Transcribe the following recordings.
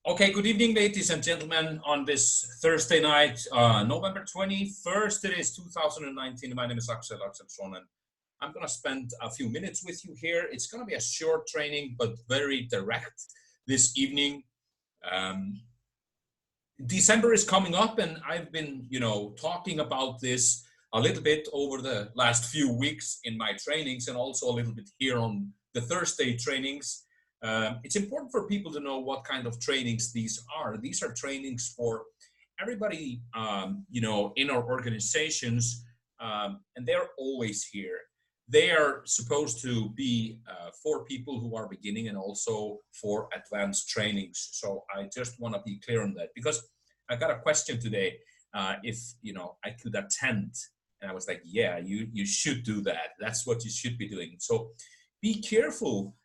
Okay, good evening, ladies and gentlemen, on this Thursday night, November 21st, it is 2019. My name is Axel Axelsson, and I'm going to spend a few minutes with you here. It's going to be a short training, but very direct this evening. December is coming up, and I've been, talking about this a little bit over the last few weeks in my trainings and also a little bit here on the Thursday trainings. It's important for people to know what kind of trainings these are. These are trainings for everybody, in our organizations, and they're always here. They are supposed to be for people who are beginning and also for advanced trainings. So I just want to be clear on that, because I got a question today if, I could attend. And I was like, yeah, you should do that. That's what you should be doing. So be careful,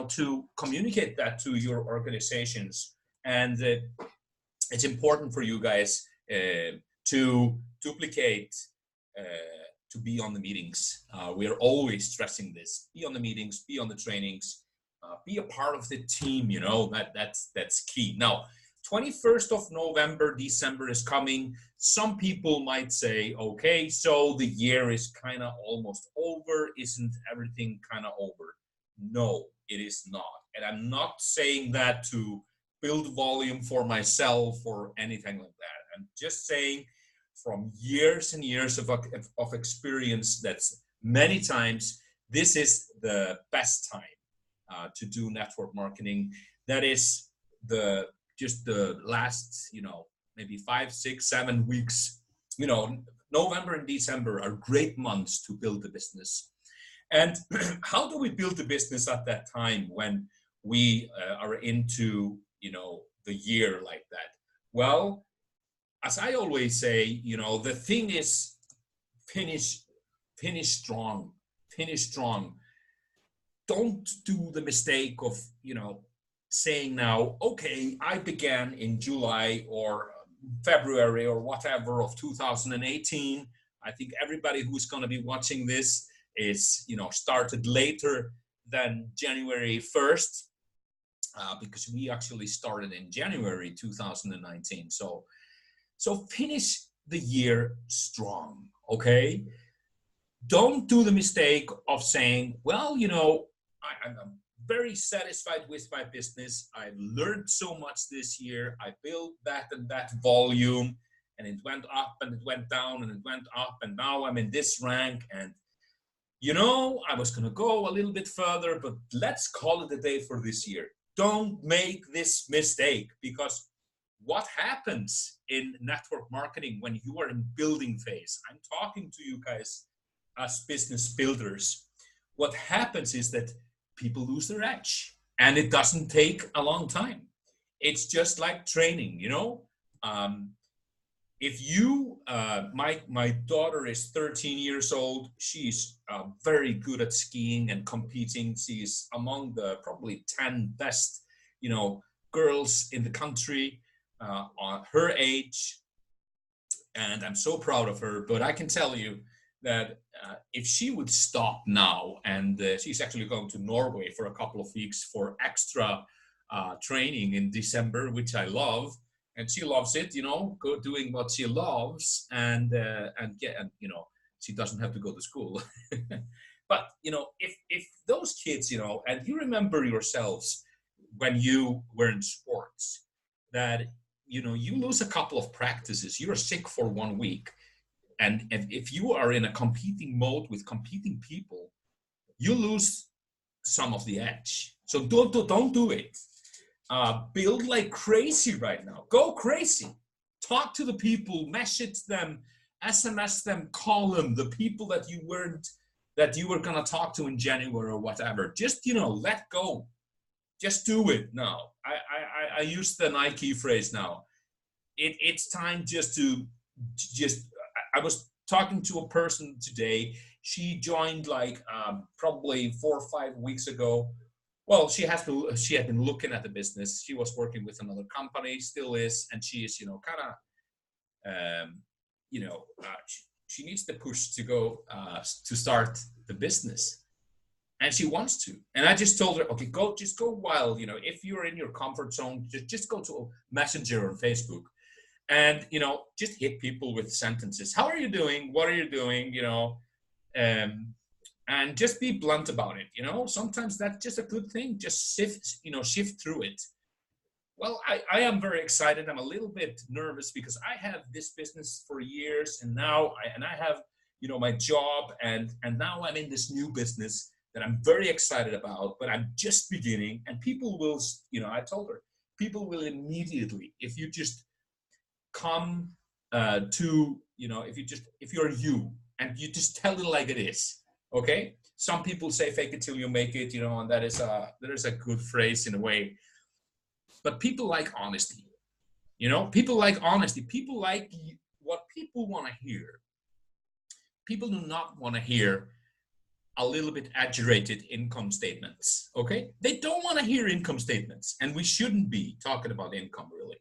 to communicate that to your organizations. And it's important for you guys to duplicate, to be on the meetings. We are always stressing this. Be on the meetings, be on the trainings, be a part of the team, that's key. Now, 21st of November, December is coming. Some people might say, okay, so the year is kind of almost over. Isn't everything kind of over? No, it is not. And I'm not saying that to build volume for myself or anything like that. I'm just saying from years and years of experience, that's many times, this is the best time to do network marketing. That is just the last, maybe 5, 6, 7 weeks. November and December are great months to build the business. And how do we build the business at that time when we are into, the year like that? Well, as I always say, the thing is finish strong. Don't do the mistake of, saying now, okay, I began in July or February or whatever of 2018. I think everybody who's going to be watching this is, started later than January 1st, because we actually started in January 2019. So finish the year strong, okay? Don't do the mistake of saying, well, I'm very satisfied with my business. I learned so much this year. I built that and that volume, and it went up and it went down and it went up, and now I'm in this rank, and I was going to go a little bit further, but let's call it a day for this year. Don't make this mistake, because what happens in network marketing when you are in building phase, I'm talking to you guys as business builders, what happens is that people lose their edge, and it doesn't take a long time. It's just like training, if you, my daughter is 13 years old. She's very good at skiing and competing. She's among the probably 10 best, girls in the country on her age. And I'm so proud of her. But I can tell you that if she would stop now, and she's actually going to Norway for a couple of weeks for extra training in December, which I love. And she loves it, doing what she loves, and she doesn't have to go to school. But if those kids, and you remember yourselves when you were in sports, that you lose a couple of practices, you're sick for 1 week, and if you are in a competing mode with competing people, you lose some of the edge. So don't do it. Build like crazy right now. Go crazy. Talk to the people, message them, SMS them, call them, the people that you were going to talk to in January or whatever. Just, let go. Just do it now. I use the Nike phrase now. It's time I was talking to a person today. She joined probably 4 or 5 weeks ago. Well, she had been looking at the business. She was working with another company, still is, and she is, she needs the push to go to start the business. and she wants to. And I just told her, okay, just go wild. You know, if you're in your comfort zone, just go to Messenger or Facebook, and just hit people with sentences. How are you doing? What are you doing? Um, and just be blunt about it. Sometimes that's just a good thing. Just shift through it. Well, I am very excited. I'm a little bit nervous because I have this business for years, and now I have my job, and now I'm in this new business that I'm very excited about, but I'm just beginning, and people will, I told her, people will immediately, if you just come to, if you're you and you just tell it like it is, okay? Some people say fake it till you make it, and that is a good phrase in a way. But people like honesty, people like honesty. People like what people want to hear. People do not want to hear a little bit exaggerated income statements, okay? They don't want to hear income statements, and we shouldn't be talking about income, really.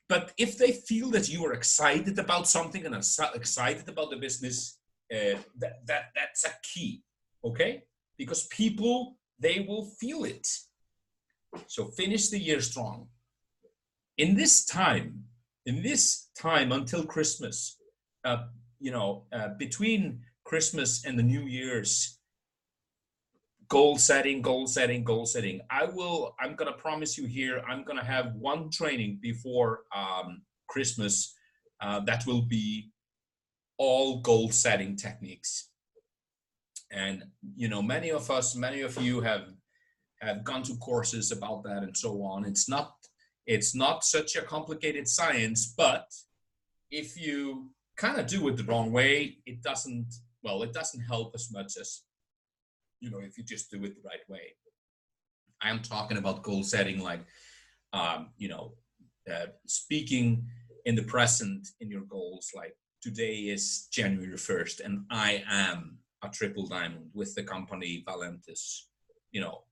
But if they feel that you are excited about something and are excited about the business, that's a key, okay? Because people, they will feel it. So finish the year strong. In this time until Christmas, between Christmas and the New Year's, goal setting. I'm gonna promise you here, I'm gonna have one training before Christmas that will be all goal setting techniques. And many of you have gone to courses about that and so on. It's not such a complicated science, but if you kind of do it the wrong way, it doesn't help as much as if you just do it the right way. I am talking about goal setting, like speaking in the present in your goals. Like, today is January 1st, and I am a triple diamond with the company Valentis.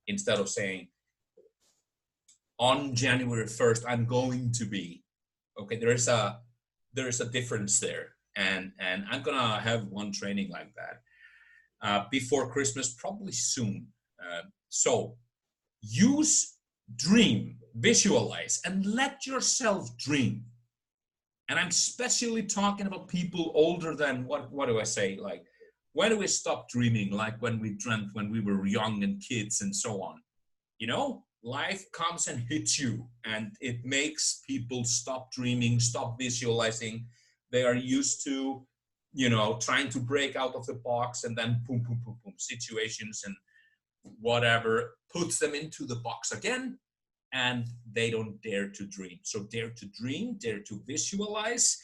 Instead of saying on January 1st I'm going to be, okay, there is a difference there, and I'm gonna have one training like that before Christmas, probably soon. So use dream, visualize, and let yourself dream. And I'm especially talking about people older than, what do I say, like, when do we stop dreaming? Like when we dreamt when we were young and kids and so on. Life comes and hits you, and it makes people stop dreaming, stop visualizing. They are used to, trying to break out of the box, and then boom, boom, boom, boom, situations and whatever puts them into the box again, and they don't dare to dream. So dare to dream, dare to visualize.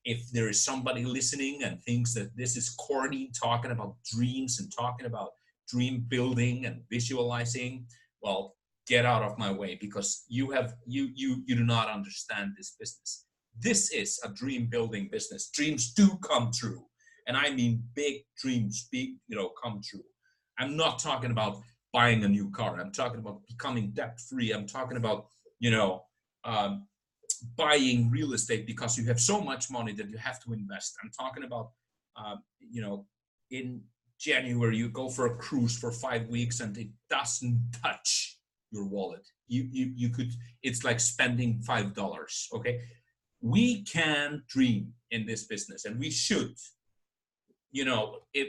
If there is somebody listening and thinks that this is corny, talking about dreams and talking about dream building and visualizing, well, get out of my way, because you do not understand this business. This is a dream building business. Dreams do come true. And I mean big dreams, come true. I'm not talking about buying a new car. I'm talking about becoming debt free. I'm talking about, buying real estate because you have so much money that you have to invest. I'm talking about, in January, you go for a cruise for 5 weeks and it doesn't touch your wallet. You could, it's like spending $5. Okay. We can dream in this business, and we should. If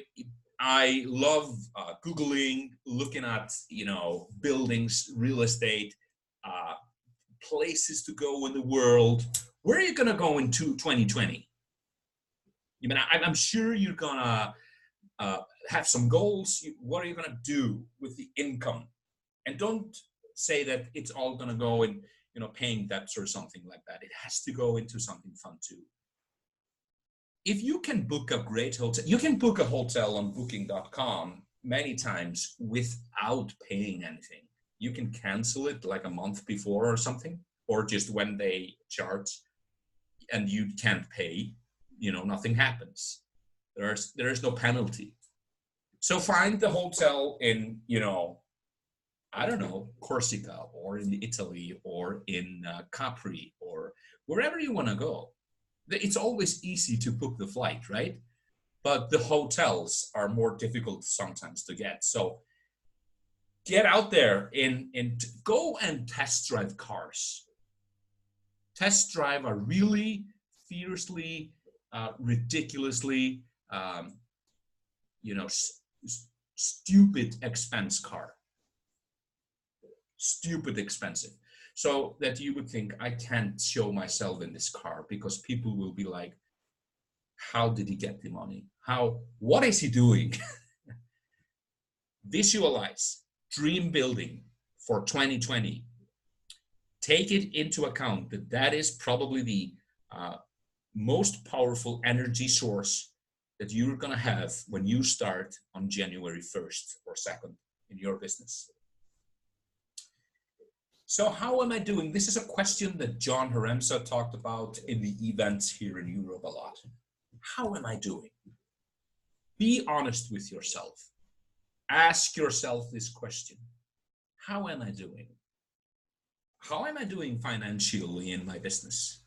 I love Googling, looking at, buildings, real estate, places to go in the world. Where are you going to go in 2020? I'm sure you're going to have some goals. What are you going to do with the income? And don't say that it's all going to go in, paying debts or something like that. It has to go into something fun too. If you can book a great hotel, you can book a hotel on booking.com many times without paying anything. You can cancel it like a month before or something, or just when they charge and you can't pay, nothing happens. There is no penalty. So find the hotel in, I don't know, Corsica or in Italy or in Capri or wherever you want to go. It's always easy to book the flight, right? but the hotels are more difficult sometimes to get. So get out there and go and test drive cars. Test drive a really fiercely, ridiculously, um, stupid expense car. Stupid expensive. So that you would think, I can't show myself in this car because people will be like, how did he get the money? What is he doing? Visualize dream building for 2020. Take it into account that is probably the most powerful energy source that you're going to have when you start on January 1st or 2nd in your business. So how am I doing? This is a question that John Haremsa talked about in the events here in Europe a lot. How am I doing? Be honest with yourself. Ask yourself this question. How am I doing? How am I doing financially in my business?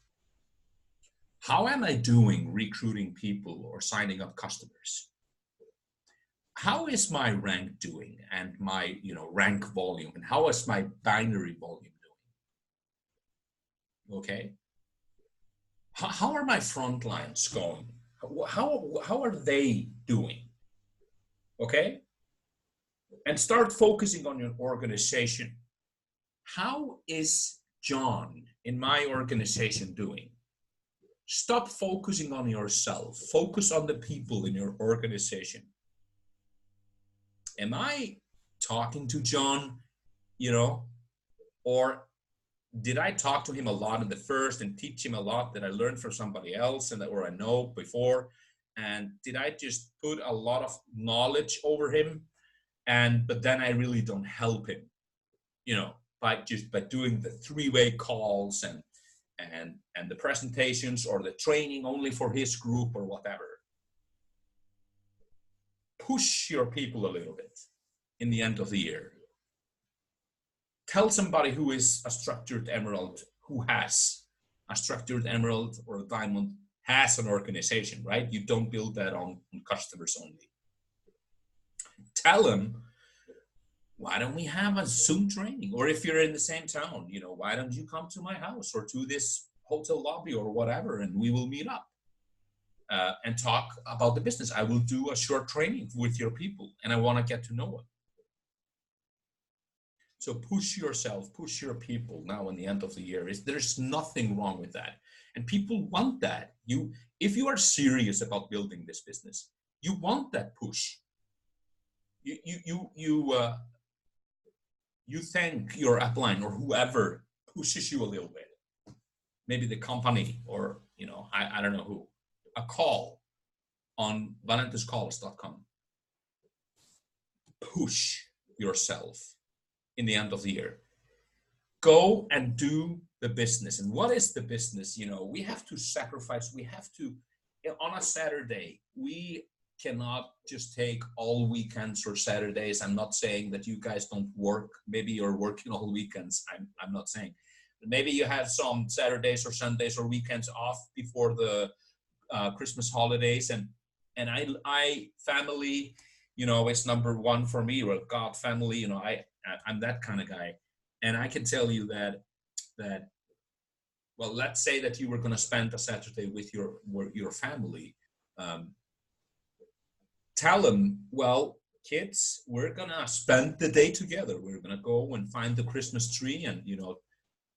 How am I doing recruiting people or signing up customers? How is my rank doing and my rank volume, and how is my binary volume doing? Okay. How are my front lines going? How are they doing? Okay. And start focusing on your organization. How is John in my organization doing? Stop focusing on yourself. Focus on the people in your organization. Am I talking to John, or did I talk to him a lot in the first and teach him a lot that I learned from somebody else or I know before? And did I just put a lot of knowledge over him? But then I really don't help him, by doing the three-way calls and the presentations or the training only for his group or whatever. Push your people a little bit in the end of the year. Tell somebody who is a structured emerald, who has a structured emerald or a diamond, has an organization, right? You don't build that on customers only. Tell them, why don't we have a Zoom training? Or if you're in the same town, why don't you come to my house or to this hotel lobby or whatever, and we will meet up and talk about the business. I will do a short training with your people, and I want to get to know them. So push yourself, push your people now in the end of the year. There's nothing wrong with that. And people want that. If you are serious about building this business, you want that push. You thank your upline or whoever pushes you a little bit. Maybe the company or, I don't know who. A call on valentescalls.com. Push yourself in the end of the year. Go and do the business. And what is the business? We have to sacrifice. We have to, on a Saturday, we cannot just take all weekends or Saturdays. I'm not saying that you guys don't work. Maybe you're working all weekends. I'm not saying. Maybe you have some Saturdays or Sundays or weekends off before the Christmas holidays. And I family, it's number one for me. Or God, family, I'm that kind of guy. And I can tell you that well, let's say that you were going to spend a Saturday with your family. Tell them, well, kids, we're going to spend the day together. We're going to go and find the Christmas tree and,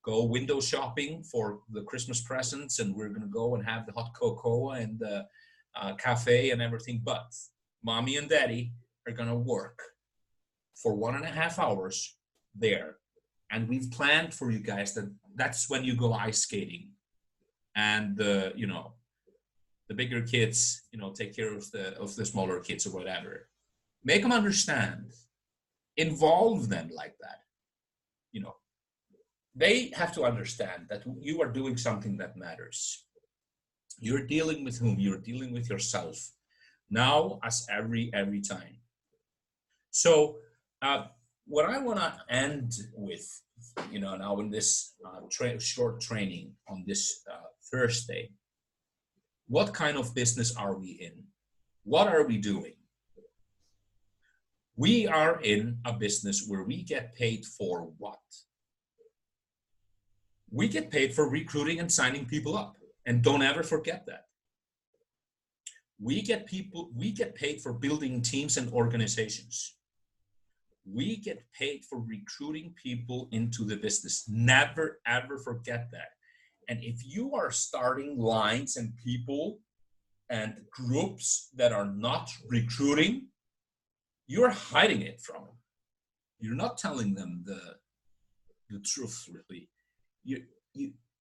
go window shopping for the Christmas presents. And we're going to go and have the hot cocoa and the cafe and everything. But mommy and daddy are going to work for 1.5 hours there. And we've planned for you guys that's when you go ice skating. And, the bigger kids, take care of the smaller kids or whatever. Make them understand. Involve them like that. They have to understand that you are doing something that matters. You're dealing with whom? You're dealing with yourself. Now, as every time. So, what I want to end with, now in this short training on this Thursday, what kind of business are we in? What are we doing? We are in a business where we get paid for what? We get paid for recruiting and signing people up. And don't ever forget that. We get paid for building teams and organizations. We get paid for recruiting people into the business. Never, ever forget that. And if you are starting lines and people and groups that are not recruiting, you're hiding it from them. You're not telling them the truth, really.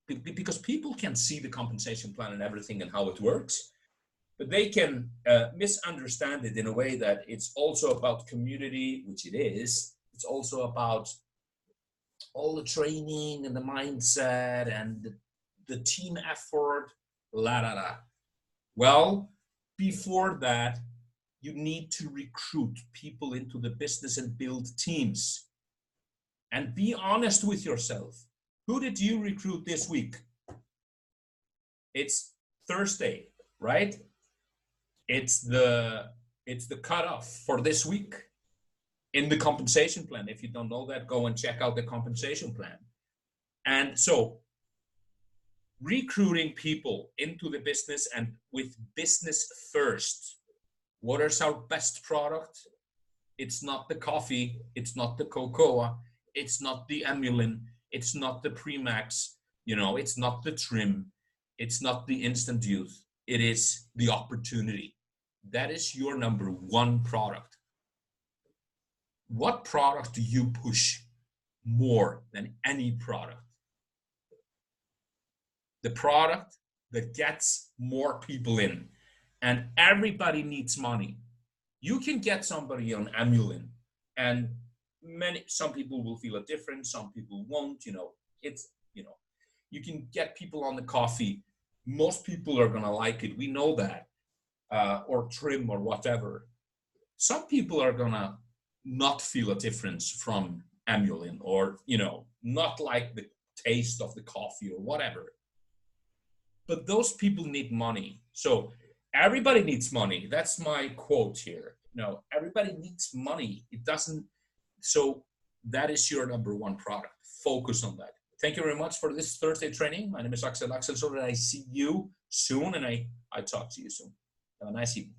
Because people can see the compensation plan and everything and how it works, but they can misunderstand it in a way that it's also about community, which it is. It's also about all the training and the mindset and the team effort, la la la. Well, before that, you need to recruit people into the business and build teams. And be honest with yourself. Who did you recruit this week? It's Thursday, right? It's the cutoff for this week in the compensation plan. If you don't know that, go and check out the compensation plan. And so recruiting people into the business and with business first. What is our best product? It's not the coffee. It's not the cocoa. It's not the Emulin. It's not the Premax. It's not the Trim. It's not the Instant Youth. It is the opportunity. That is your number one product. What product do you push more than any product? The product that gets more people in. And everybody needs money. You can get somebody on Emulin, and some people will feel it different, some people won't. You can get people on the coffee. Most people are gonna like it. We know that, or Trim or whatever. Some people are gonna not feel a difference from Emulin, or not like the taste of the coffee or whatever. But those people need money. So everybody needs money. That's my quote here. Everybody needs money. It doesn't. So that is your number one product. Focus on that. Thank you very much for this Thursday training. My name is Axel. So that I see you soon, and I talk to you soon. Have a nice evening.